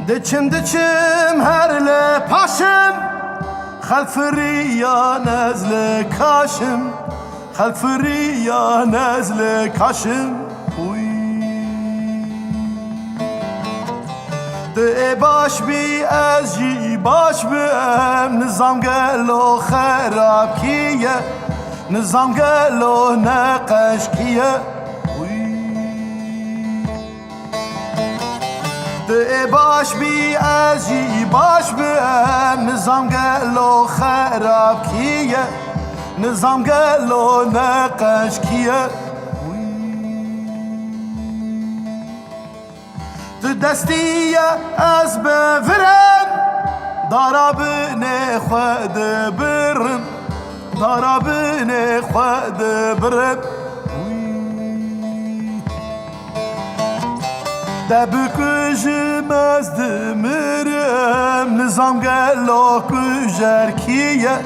دچم دچم هر لپاشم خلفری یا نزل کاشم خلفری یا نزل کاشم ده باش بی از جی باش بیم نظام گلو خراب کیه نظام گلو نقش کیه ده باش بی از جی باش بیم نظام گلو خراب کیه نظام گلو نقش کیه تو دستی از بفرم دارا بینه خود برم دارا بینه خود برم دبی کجم از دمرم نظام گلو کجر کیه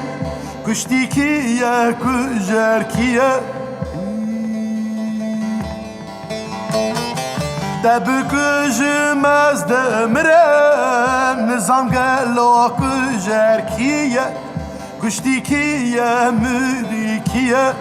کشتی کیه کجر کیه دبی کجم از دمرم نظام گلو کجر کیه کشتی کیه مری کیه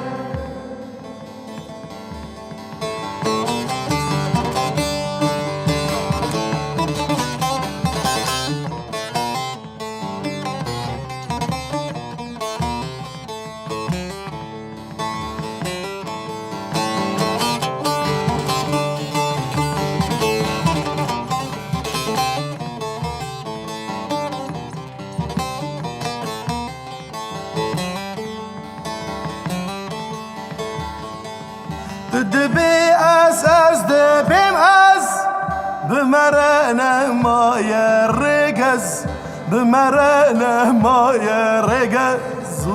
دبی از دبیم از بمرن مای رگز بمرن مای رگز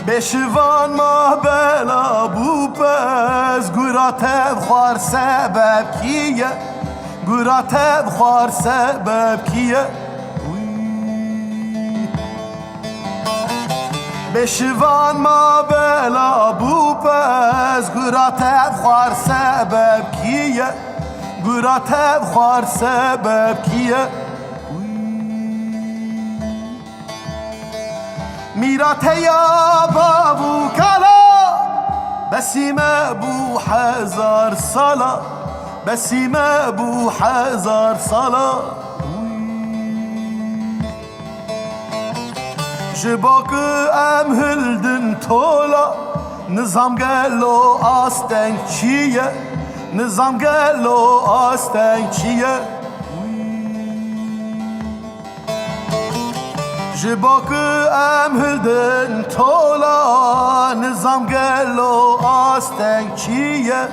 بشوان ما بلا بوپز گراتب خوار سبب کیه گراتب خوار سبب کیه بشوان ما بلا بوپز گراتب خوار سبب کیه گراتب خوار سبب کیه میرات یا بابو کلا بسیم بو هزار سالا بسیم بو هزار سالا جباك ام هلدن تولا نظام قالو آستن چیه نظام قالو آستن چیه جباك ام هلدن تولا نظام قالو آستن چیه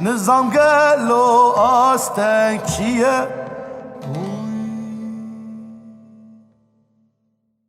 نظام قالو آستن چیه